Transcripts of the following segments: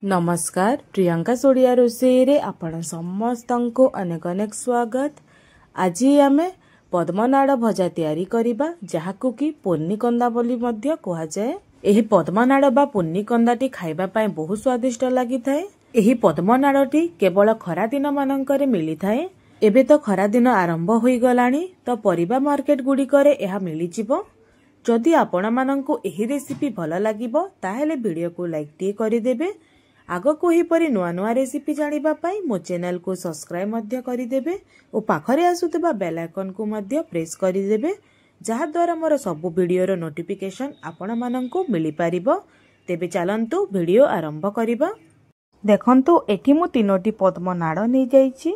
नमस्कार प्रियंका सोडिया रोषेई रे आपण समस्तंको अनेक अनेक स्वागत। आज आमे पद्मनाड़ भजा तैयारी करिबा जहाकु कि पुन्नीकंदा बोली मध्य कहा जाए। एही पद्मनाड़ बा पुन्नीकंदाटी खाइबा पय बहुत स्वादिष्ट लागि थाए। एही पद्मनाड़टी केवल खरा दिन मानंकरे मिली थाए। एबे तो खरा दिन आरंभ होई गलानी तो परिबा मार्केट गुडिकरे एहा मिली जिवो। जदि आपण मानंकु एही रेसिपी भल लागिबो ताहेले वीडियो को लाइक टी करि देबे। आगो को ही परी नुआ नुआ रेसिपी जानिबा पाई मो चैनल को सब्सक्राइब मध्य करि देबे ओ पाखरे आसुतबा बेल आइकन को मध्य प्रेस करि देबे जहा द्वारा मोर सब वीडियो रो नोटिफिकेशन आपण मानंकु मिली पारिबो। तेबे चलंतु वीडियो आरंभ करिबा। देखंतु एठी मु तीनोटी पद्मनाड़ नै जाईची।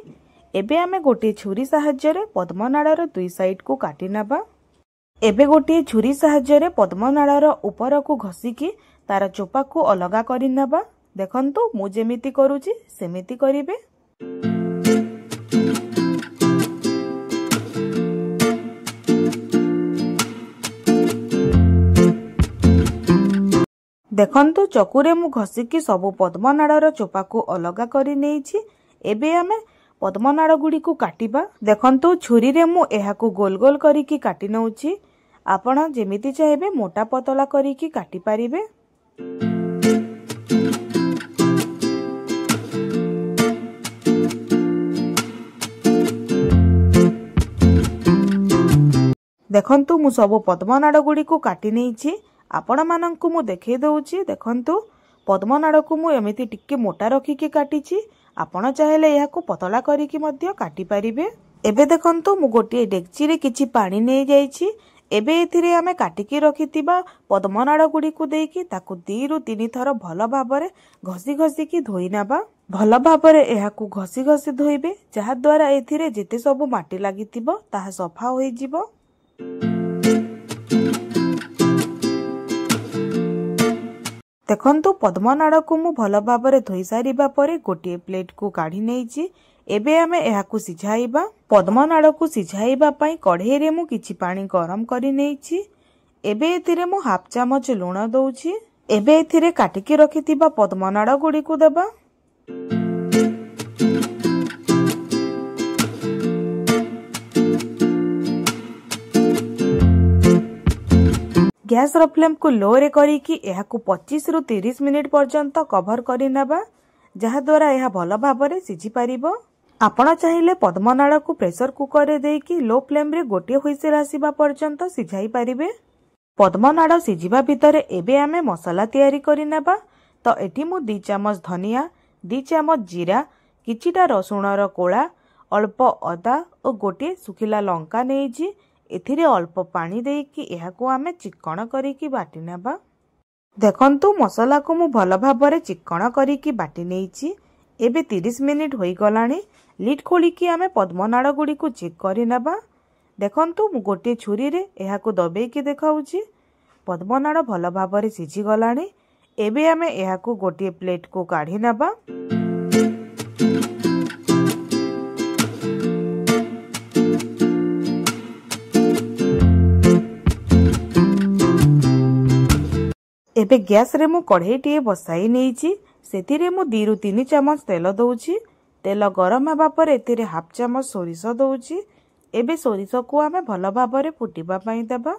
एबे आमे गोटे छुरी सहाय्य रे पद्मनाड़र दुई साइड को काटी नबा। एबे गोटे छुरी सहाय्य रे पद्मनाड़र ऊपर को घसीकी तार चोपा को अलगा करि नबा। देखंतु मु जेमिति करूची सेमिति करिवे। देखंतु चकुरे मु घसीकी सबु पद्मनाड़र चोपा को अलगा करि नेइछि। एबे आमे पद्मनाड़ गुडी को काटिबा। देखंतु छुरी रे मु एहा को गोल गोल करिकी काटि नउछि। आपण जेमिति चाहेबे मोटा पतला करिकी काटि पारिबे। देखंतु मु सब पद्मनाड़ गुडी को काटि नेइछि। आपण मानंकु मु देखै दउछि। देखंतु पद्मनाड़ को मु एमिति टिके मोटा रखिकी काटिछि। आपण चाहेले एहा को पतला करिकी मध्य काटि पारिबे। एबे देखंतु मु गोटे डेगची रे किछि पानी नै जाईछि। एबे एथिरे आमे काटिकी रखितिबा पद्मनाड़ गुडी को देकी ताकु 2 रु 3 थर भल भाबरे घसी घसी की धोई नबा। भल भाबरे एहा को घसी घसी धोइबे जहा द्वारा एथिरे जेते सब माटी लागितिबो ताहा सफा होई जिवो। देखंतु पद्मनाड़ को मु भल भाबरे धोई सारिबा परे गोटे प्लेट को काढी नेइछि। एबे आमे एहा को सिझाइबा। पद्मनाड़ को सिझाइबा पई कढ़ेई रे मु किछि पानी गरम करि नेइछि। एबे एथिरे मु हाफ चामच लूण दउछि। एबे एथिरे काटिकी रखितिबा पद्मनाड़ गुडी को देबा। गैस रो फ्लेम को लो रे करिकी एहा को 25 रु 30 मिनिट पर्यंत कवर करि नबा जहा द्वारा एहा भल भाबरे सिझी पारिबो। आपण चाहिले पद्मनाड़ को प्रेशर कुकर रे देकी लो फ्लेम रे गोटे हुइसेल आसीबा पर्यंत सिझाई पारिबे। पद्मनाड़ सिझिबा भितरे एबे आमे मसाला तयारी करि नबा। तो एठी मु 2 चामच धनिया 2 चामच जीरा किछिटा रसुण रो कोळा अल्प अदा और गोटे सुखिला लंका नेइछि। एथिरे अल्प पानी देकी एहा को आमे चिक्कण करिकी बाटी नबा। देखंतु मसाला को मु भल भाबरे चिक्कण करिकी बाटी नेइछि। एबे 30 मिनिट होई गलानी। लिड खोलिकी आमे पद्मनाड़ गुडी को चेक करि नबा। देखंतु मु गोटे छुरी रे एहा को दबेकी देखाउछि। पद्मनाड़ भल भाबरे सिझी गलानी। एबे आमे एहा को गोटे प्लेट को काढी नबा। एबे गैस रे मु कढ़ेई टिए बसाई नेइछि। सेतिरे मु 2 रु 3 चामच तेल दउछि। तेल गरम हेबा पर एतिरे हाफ चामच सोरिष दउछि। एबे सोरिष को आमे भल भाबरे फुटिबा पई देबा।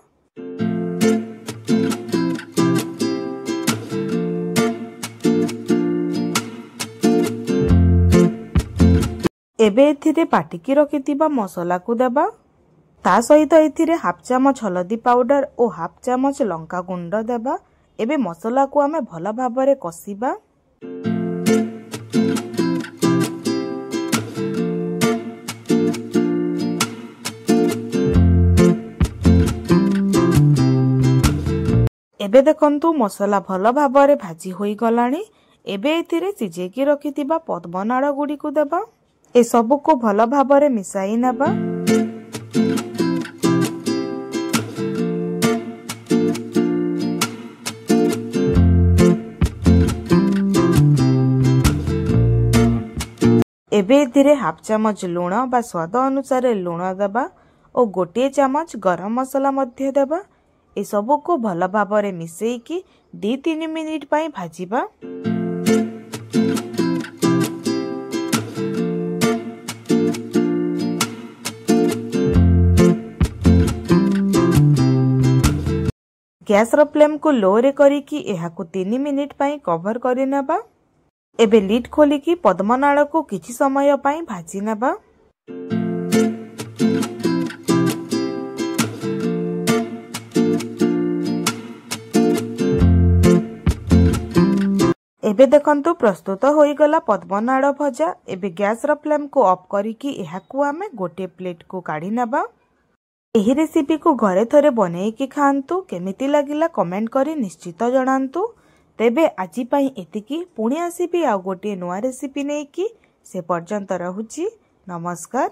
एबे एथिरे पाटिकी रखितिबा मसाला को देबा। ता सहित एथिरे हाफ चामच हल्दी पाउडर और हाफ चामच लंका गुंड देबा। एबे मसाला को आमे भल भाबरे कसिबा। एबे देखंतु मसाला भल भाबरे भाजी होई गलानी। एबे एथिरे सिझेकी रखितिबा पद्मनाड़ गुडी को देबा। ए सब को भल भाबरे मिसाई नबा। एबे एथिरे हाफ चामच लूण बा स्वाद अनुसार लूण देबा और गोटे चामच गरम मसाला मध्य देबा। ए सब को भल भाबरे मिसेइकी 2-3 मिनिट पई भाजिबा। गैस रो फ्लेम को लो रे करिकी एहाकु 3 मिनिट पई कवर करि नेबा। एबे लिड खोलिकी पद्मनाड़ को किछि समय पई भाजी नेबा। एबे देखंतु प्रस्तुत होई गला पद्मनाड़ भजा। एबे गैस रो फ्लेम को ऑफ करिकी एहाकु आमे गोटे प्लेट को काढी नेबा। एही रेसिपी को घरे थरे बनेइकी खांतु। केमिति लागिला कमेंट करी निश्चित जणांतु। तेबे आजि पई एतिकी, पुणी आसीबी आ गोटे नुआ रेसिपी नेइकी। से पर्यंत रहुची। नमस्कार।